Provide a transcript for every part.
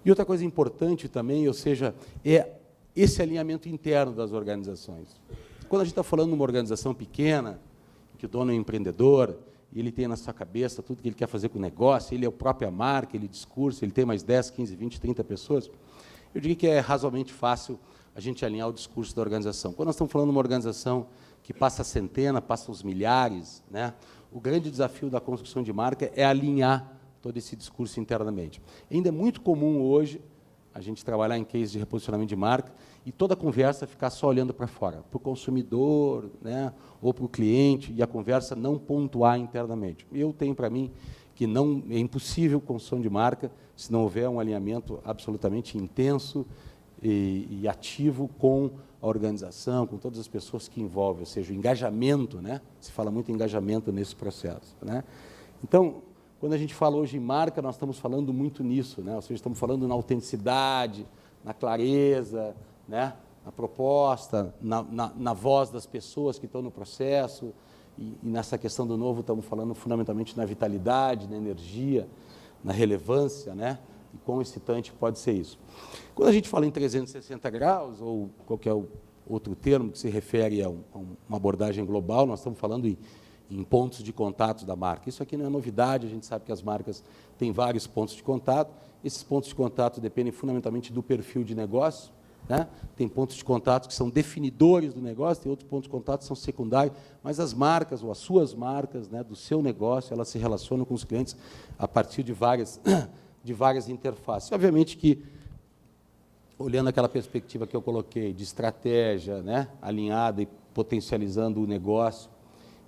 E outra coisa importante também, ou seja, é esse alinhamento interno das organizações. Quando a gente está falando de uma organização pequena, que o dono é empreendedor, e ele tem na sua cabeça tudo que ele quer fazer com o negócio, ele é a própria marca, ele discurso, ele tem mais 10, 15, 20, 30 pessoas, eu diria que é razoavelmente fácil a gente alinhar o discurso da organização. Quando nós estamos falando de uma organização que passa a centena, passa os milhares, né, o grande desafio da construção de marca é alinhar todo esse discurso internamente. Ainda é muito comum hoje a gente trabalhar em case de reposicionamento de marca e toda a conversa ficar só olhando para fora, para o consumidor, né, ou para o cliente, e a conversa não pontuar internamente. Eu tenho para mim que não é impossível construção de marca se não houver um alinhamento absolutamente intenso e ativo com a organização, com todas as pessoas que envolvem, ou seja, o engajamento, né? Se fala muito em engajamento nesse processo, né? Então, quando a gente fala hoje em marca, nós estamos falando muito nisso, né? Ou seja, estamos falando na autenticidade, na clareza, né? Na proposta, na voz das pessoas que estão no processo, e nessa questão do novo estamos falando fundamentalmente na vitalidade, na energia, na relevância, né? E quão excitante pode ser isso. Quando a gente fala em 360 graus, ou qualquer outro termo que se refere a uma abordagem global, nós estamos falando em pontos de contato da marca. Isso aqui não é novidade, a gente sabe que as marcas têm vários pontos de contato. Esses pontos de contato dependem fundamentalmente do perfil de negócio, né? Tem pontos de contato que são definidores do negócio, tem outros pontos de contato que são secundários, mas as marcas, ou as suas marcas, né, do seu negócio, elas se relacionam com os clientes a partir de várias interfaces. Obviamente que, olhando aquela perspectiva que eu coloquei, de estratégia, né, alinhada e potencializando o negócio,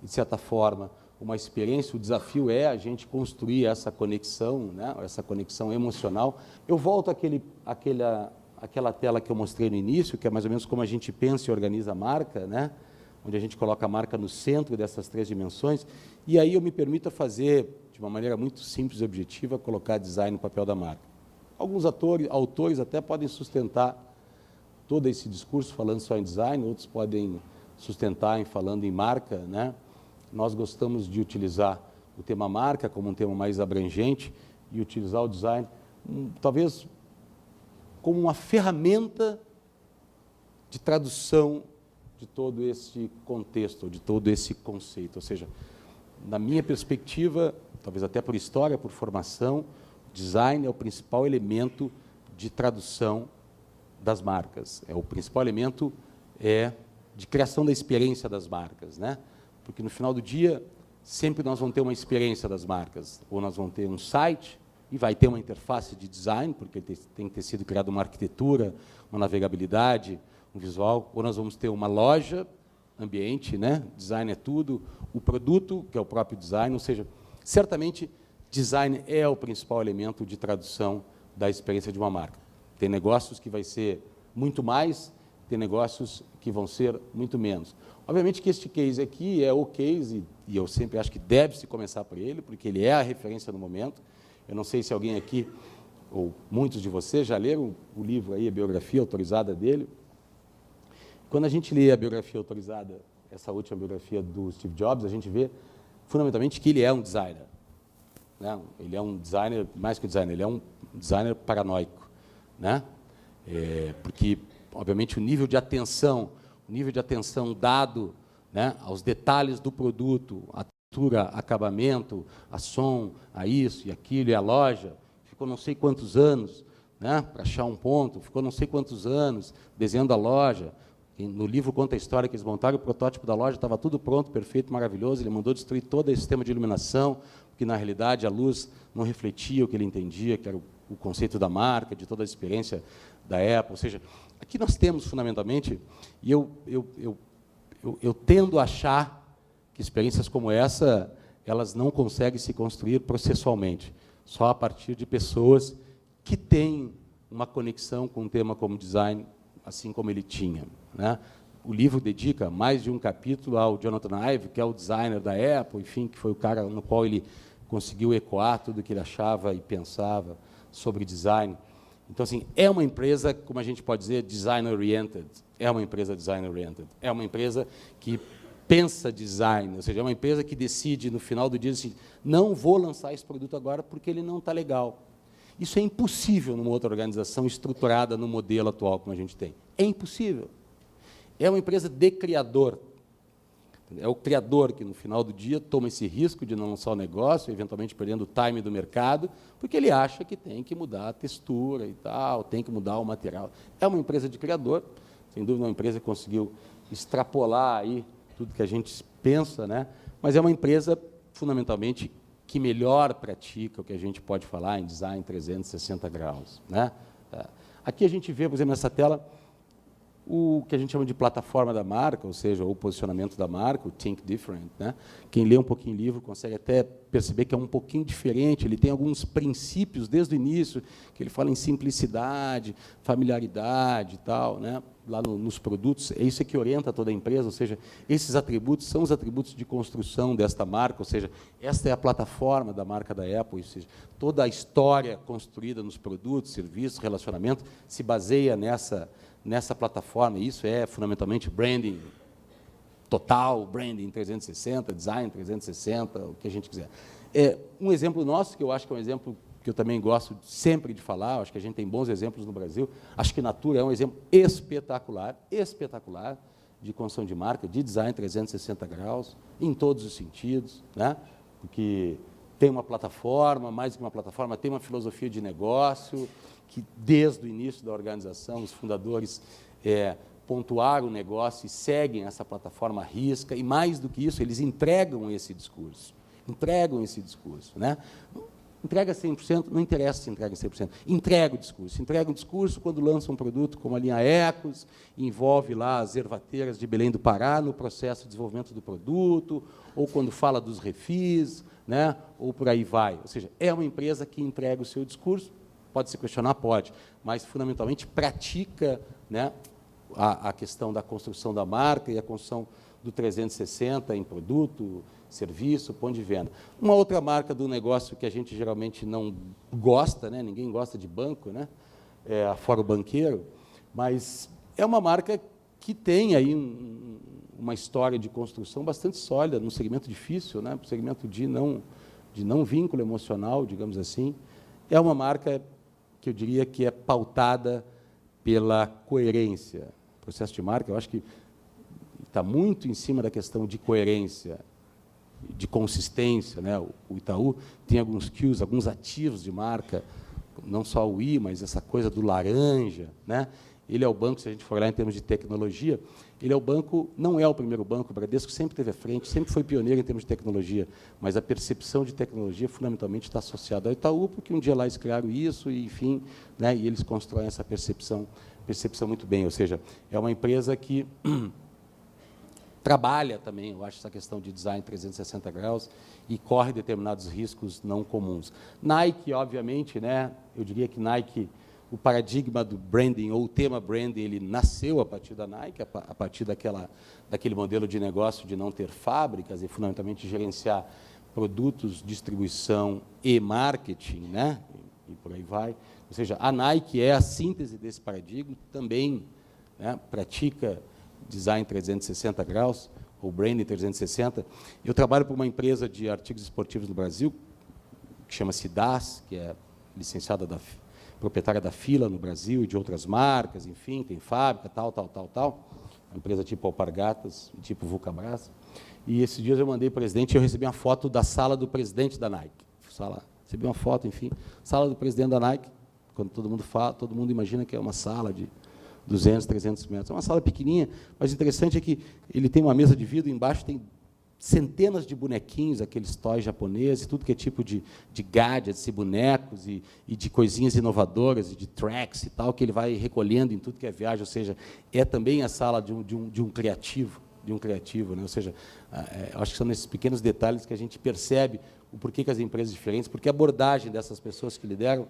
de certa forma, uma experiência, o desafio é a gente construir essa conexão, né, essa conexão emocional. Eu volto àquela tela que eu mostrei no início, que é mais ou menos como a gente pensa e organiza a marca, né, onde a gente coloca a marca no centro dessas três dimensões, e aí eu me permito fazer, de uma maneira muito simples e objetiva, colocar design no papel da marca. Alguns autores até podem sustentar todo esse discurso falando só em design, outros podem sustentar falando em marca, né? Nós gostamos de utilizar o tema marca como um tema mais abrangente e utilizar o design, talvez, como uma ferramenta de tradução de todo esse contexto, de todo esse conceito. Ou seja, na minha perspectiva, talvez até por história, por formação, design é o principal elemento de tradução das marcas. É o principal elemento de criação da experiência das marcas, né? Porque no final do dia, sempre nós vamos ter uma experiência das marcas. Ou nós vamos ter um site e vai ter uma interface de design, porque tem que ter sido criada uma arquitetura, uma navegabilidade, um visual. Ou nós vamos ter uma loja, ambiente, né? Design é tudo. O produto, que é o próprio design, ou seja, certamente design é o principal elemento de tradução da experiência de uma marca. Tem negócios que vai ser muito mais, tem negócios que vão ser muito menos. Obviamente que este case aqui é o case, e eu sempre acho que deve-se começar por ele, porque ele é a referência no momento. Eu não sei se alguém aqui, ou muitos de vocês, já leram o livro aí, a biografia autorizada dele. Quando a gente lê a biografia autorizada, essa última biografia do Steve Jobs, a gente vê, fundamentalmente, que ele é um designer. Né? Ele é um designer, mais que um designer, ele é um designer paranoico, né? Porque, obviamente, o nível de atenção dado, né, aos detalhes do produto, a textura, acabamento, a som, a isso e aquilo, e a loja, ficou não sei quantos anos, né, para achar um ponto, ficou não sei quantos anos desenhando a loja. No livro conta a história que eles montaram o protótipo da loja, estava tudo pronto, perfeito, maravilhoso, ele mandou destruir todo esse sistema de iluminação, porque, na realidade, a luz não refletia o que ele entendia, que era o conceito da marca, de toda a experiência da Apple. Ou seja, aqui nós temos, fundamentalmente, e eu tendo a achar que experiências como essa, elas não conseguem se construir processualmente, só a partir de pessoas que têm uma conexão com um tema como design, assim como ele tinha, né? O livro dedica mais de um capítulo ao Jonathan Ive, que é o designer da Apple, enfim, que foi o cara no qual ele conseguiu ecoar tudo o que ele achava e pensava sobre design. Então, assim, é uma empresa, como a gente pode dizer, design-oriented. É uma empresa design-oriented. É uma empresa que pensa design, ou seja, é uma empresa que decide, no final do dia, assim, não vou lançar esse produto agora porque ele não está legal. Isso é impossível numa outra organização estruturada no modelo atual como a gente tem. É impossível. É uma empresa de criador. É o criador que, no final do dia, toma esse risco de não lançar o negócio, eventualmente perdendo o time do mercado, porque ele acha que tem que mudar a textura e tal, tem que mudar o material. É uma empresa de criador, sem dúvida uma empresa que conseguiu extrapolar aí tudo que a gente pensa, né? Mas é uma empresa, fundamentalmente, que melhor pratica o que a gente pode falar em design 360 graus. Né? Aqui a gente vê, por exemplo, nessa tela, o que a gente chama de plataforma da marca, ou seja, o posicionamento da marca, o Think Different. Né? Quem lê um pouquinho o livro consegue até perceber que é um pouquinho diferente, ele tem alguns princípios desde o início, que ele fala em simplicidade, familiaridade e tal, né? Lá nos produtos, é isso que orienta toda a empresa, ou seja, esses atributos são os atributos de construção desta marca, ou seja, esta é a plataforma da marca da Apple, ou seja, toda a história construída nos produtos, serviços, relacionamento, se baseia nessa plataforma, e isso é fundamentalmente branding total, branding 360, design 360, o que a gente quiser. Um exemplo nosso, que eu acho que é um exemplo que eu também gosto sempre de falar, acho que a gente tem bons exemplos no Brasil, acho que Natura é um exemplo espetacular de construção de marca, de design 360 graus, em todos os sentidos, né? Porque tem uma plataforma, mais do que uma plataforma, tem uma filosofia de negócio, que desde o início da organização, os fundadores pontuaram o negócio e seguem essa plataforma à risca, e mais do que isso, eles entregam esse discurso, né? Entrega 100%, não interessa se entrega 100%, entrega um discurso quando lança um produto como a linha Ecos, envolve lá as ervateiras de Belém do Pará no processo de desenvolvimento do produto, ou quando fala dos refis, né? Ou por aí vai. Ou seja, é uma empresa que entrega o seu discurso, pode se questionar, pode, mas fundamentalmente pratica, né, a questão da construção da marca e a construção do 360 em produto, serviço, ponto de venda. Uma outra marca do negócio que a gente geralmente não gosta, né? Ninguém gosta de banco, né? Fora o banqueiro, mas é uma marca que tem aí uma história de construção bastante sólida, num segmento difícil, né? Segmento de não vínculo emocional, digamos assim. É uma marca que eu diria que é pautada pela coerência. O processo de marca, eu acho que está muito em cima da questão de coerência, de consistência, né? O Itaú tem alguns cues, alguns ativos de marca, não só o I, mas essa coisa do laranja, né? Ele é o banco, se a gente for olhar em termos de tecnologia, ele é o banco, não é o primeiro banco, o Bradesco sempre esteve à frente, sempre foi pioneiro em termos de tecnologia, mas a percepção de tecnologia fundamentalmente está associada ao Itaú, porque um dia lá eles criaram isso, e, enfim, né? E eles constroem essa percepção muito bem, ou seja, é uma empresa que trabalha também, eu acho, essa questão de design 360 graus e corre determinados riscos não comuns. Nike, obviamente, né, eu diria que Nike, o paradigma do branding, ou o tema branding, ele nasceu a partir da Nike, a partir daquele modelo de negócio de não ter fábricas e, fundamentalmente, gerenciar produtos, distribuição e marketing, né, e por aí vai. Ou seja, a Nike é a síntese desse paradigma, também, né, pratica design 360 graus, ou branding 360. Eu trabalho para uma empresa de artigos esportivos no Brasil, que chama-se DAS, que é licenciada proprietária da Fila no Brasil e de outras marcas, enfim, tem fábrica, tal. Uma empresa tipo Alpargatas, tipo Vulcabras. E esses dias eu mandei para o presidente e eu recebi uma foto da sala do presidente da Nike. Recebi uma foto, enfim, sala do presidente da Nike. Quando todo mundo fala, todo mundo imagina que é uma sala de 200, 300 metros. É uma sala pequenininha, mas o interessante é que ele tem uma mesa de vidro, embaixo tem centenas de bonequinhos, aqueles toys japoneses, tudo que é tipo de gadgets e bonecos, e de coisinhas inovadoras, e de tracks e tal, que ele vai recolhendo em tudo que é viagem, ou seja, é também a sala de um criativo, né? Ou seja, acho que são nesses pequenos detalhes que a gente percebe o porquê que as empresas diferentes, porque a abordagem dessas pessoas que lideram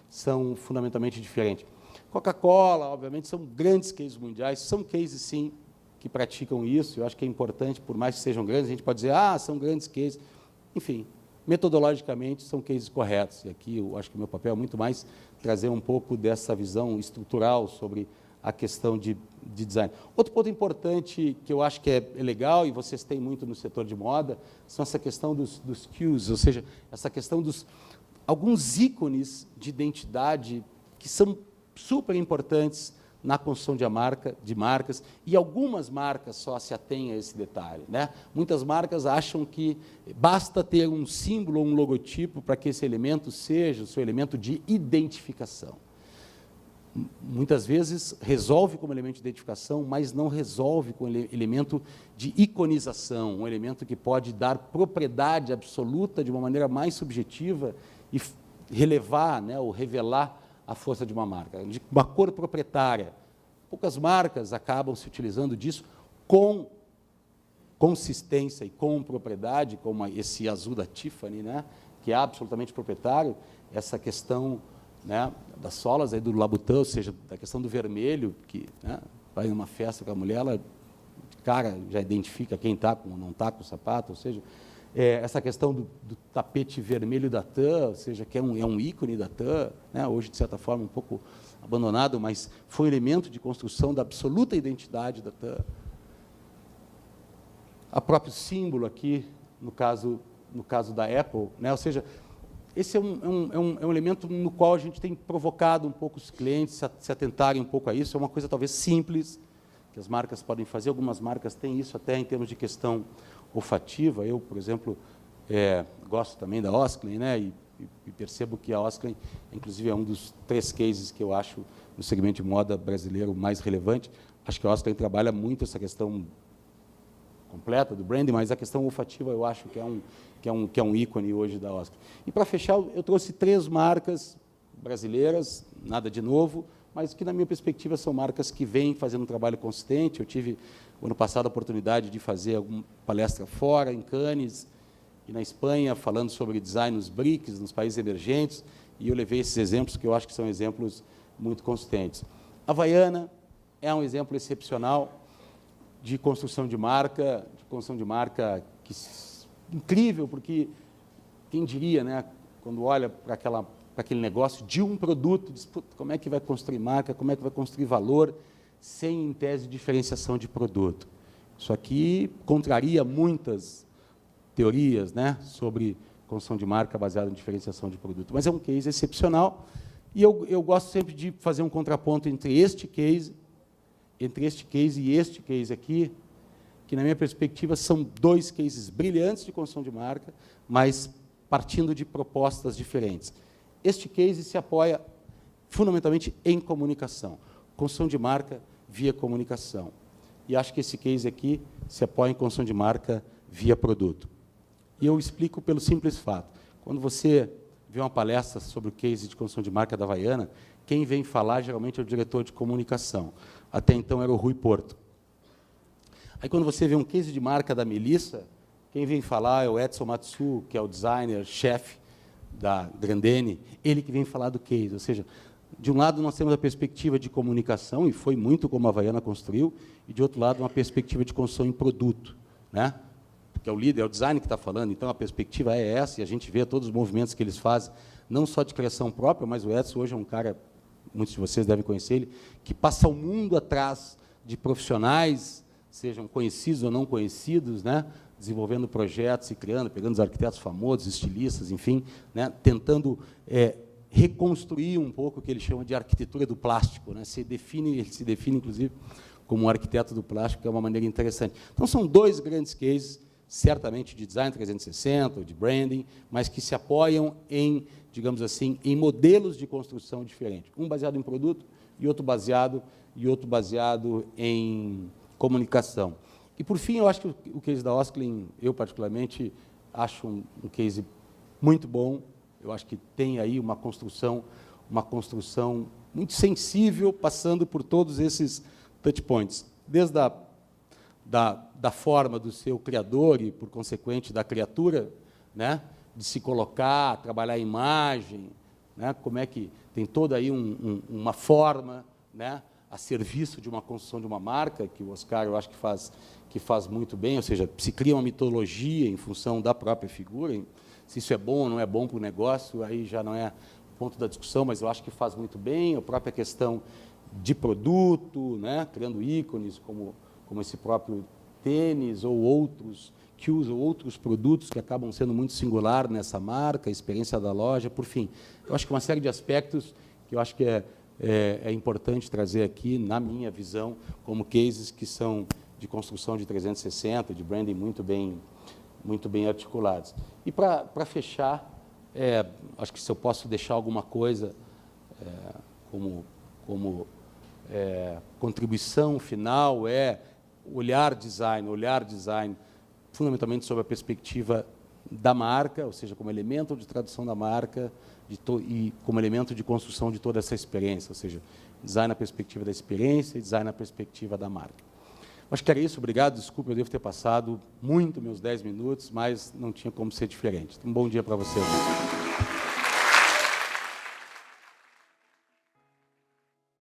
são fundamentalmente diferentes. Coca-Cola, obviamente, são grandes cases mundiais, são cases, sim, que praticam isso, eu acho que é importante, por mais que sejam grandes, a gente pode dizer, são grandes cases, enfim, metodologicamente são cases corretos, e aqui eu acho que o meu papel é muito mais trazer um pouco dessa visão estrutural sobre a questão de design. Outro ponto importante que eu acho que é legal, e vocês têm muito no setor de moda, são essa questão dos cues, ou seja, essa questão alguns ícones de identidade que são super importantes na construção de marcas, e algumas marcas só se atêm a esse detalhe, né? Muitas marcas acham que basta ter um símbolo ou um logotipo para que esse elemento seja o seu elemento de identificação. Muitas vezes resolve como elemento de identificação, mas não resolve como elemento de iconização, um elemento que pode dar propriedade absoluta de uma maneira mais subjetiva e relevar, né, ou revelar a força de uma marca, de uma cor proprietária. Poucas marcas acabam se utilizando disso com consistência e com propriedade, como esse azul da Tiffany, né, que é absolutamente proprietário, essa questão, né, das solas aí do Labutin, ou seja, da questão do vermelho, que, né, vai numa festa com a mulher, ela, de cara, já identifica quem está com ou não está com o sapato, ou seja, essa questão do tapete vermelho da TAM, ou seja, que é um ícone da TAM, né, hoje, de certa forma, um pouco abandonado, mas foi um elemento de construção da absoluta identidade da TAM. O próprio símbolo aqui, no caso da Apple, né, ou seja, esse é um elemento no qual a gente tem provocado um pouco os clientes a se atentarem um pouco a isso. É uma coisa talvez simples, que as marcas podem fazer. Algumas marcas têm isso até em termos de questão olfativa. Eu, por exemplo, gosto também da Osklen, né, e percebo que a Osklen, inclusive, é um dos 3 cases que eu acho no segmento de moda brasileiro mais relevante. Acho que a Osklen trabalha muito essa questão completa do branding, mas a questão olfativa eu acho que é um ícone hoje da Osklen. E, para fechar, eu trouxe 3 marcas brasileiras, nada de novo, mas que, na minha perspectiva, são marcas que vêm fazendo um trabalho consistente. Eu tive, ano passado, a oportunidade de fazer alguma palestra fora, em Cannes e na Espanha, falando sobre design nos BRICS, nos países emergentes, e eu levei esses exemplos, que eu acho que são exemplos muito consistentes. A Havaiana é um exemplo excepcional de construção de marca que, incrível, porque quem diria, né, quando olha para aquele negócio de um produto, diz, como é que vai construir marca, como é que vai construir valor, sem, em tese, diferenciação de produto. Isso aqui contraria muitas teorias, né, sobre construção de marca baseada em diferenciação de produto. Mas é um case excepcional, e eu gosto sempre de fazer um contraponto entre este case e este case aqui, que, na minha perspectiva, são 2 cases brilhantes de construção de marca, mas partindo de propostas diferentes. Este case se apoia fundamentalmente em comunicação, construção de marca via comunicação. E acho que esse case aqui se apoia em construção de marca via produto. E eu explico pelo simples fato. Quando você vê uma palestra sobre o case de construção de marca da Havaiana, quem vem falar geralmente é o diretor de comunicação. Até então era o Rui Porto. Aí, quando você vê um case de marca da Melissa, quem vem falar é o Edson Matsu, que é o designer-chefe da Grandene, ele que vem falar do case. Ou seja, de um lado nós temos a perspectiva de comunicação, e foi muito como a Havaiana construiu, e de outro lado uma perspectiva de construção em produto, né? Porque é o líder, é o design que está falando, então a perspectiva é essa, e a gente vê todos os movimentos que eles fazem, não só de criação própria, mas o Edson hoje é um cara, muitos de vocês devem conhecer ele, que passa o mundo atrás de profissionais, sejam conhecidos ou não conhecidos, né, desenvolvendo projetos e criando, pegando os arquitetos famosos, estilistas, enfim, né, tentando reconstruir um pouco o que ele chama de arquitetura do plástico, né, ele se define, inclusive, como um arquiteto do plástico, que é uma maneira interessante. Então, são 2 grandes cases, certamente de design 360, ou de branding, mas que se apoiam em, digamos assim, em modelos de construção diferentes. Um baseado em produto e outro baseado em comunicação. E, por fim, eu acho que o case da Osklen, eu particularmente acho um case muito bom. Eu acho que tem aí uma construção muito sensível, passando por todos esses touch points, desde da forma do seu criador e, por consequente, da criatura, né, de se colocar, trabalhar a imagem, né, como é que tem toda aí uma forma, né, a serviço de uma construção de uma marca, que o Oscar, eu acho que faz muito bem, ou seja, se cria uma mitologia em função da própria figura. Se isso é bom ou não é bom para o negócio, aí já não é ponto da discussão, mas eu acho que faz muito bem. A própria questão de produto, né, criando ícones como esse próprio tênis ou outros que usa outros produtos que acabam sendo muito singular nessa marca, a experiência da loja, por fim. Eu acho que uma série de aspectos que eu acho que é importante trazer aqui, na minha visão, como cases que são de construção de 360, de branding muito bem articulados. E, para fechar, acho que se eu posso deixar alguma coisa como contribuição final, olhar design fundamentalmente sob a perspectiva da marca, ou seja, como elemento de tradução da marca e como elemento de construção de toda essa experiência, ou seja, design na perspectiva da experiência e design na perspectiva da marca. Acho que era isso, obrigado, desculpe, eu devo ter passado muito meus 10 minutos, mas não tinha como ser diferente. Um bom dia para vocês.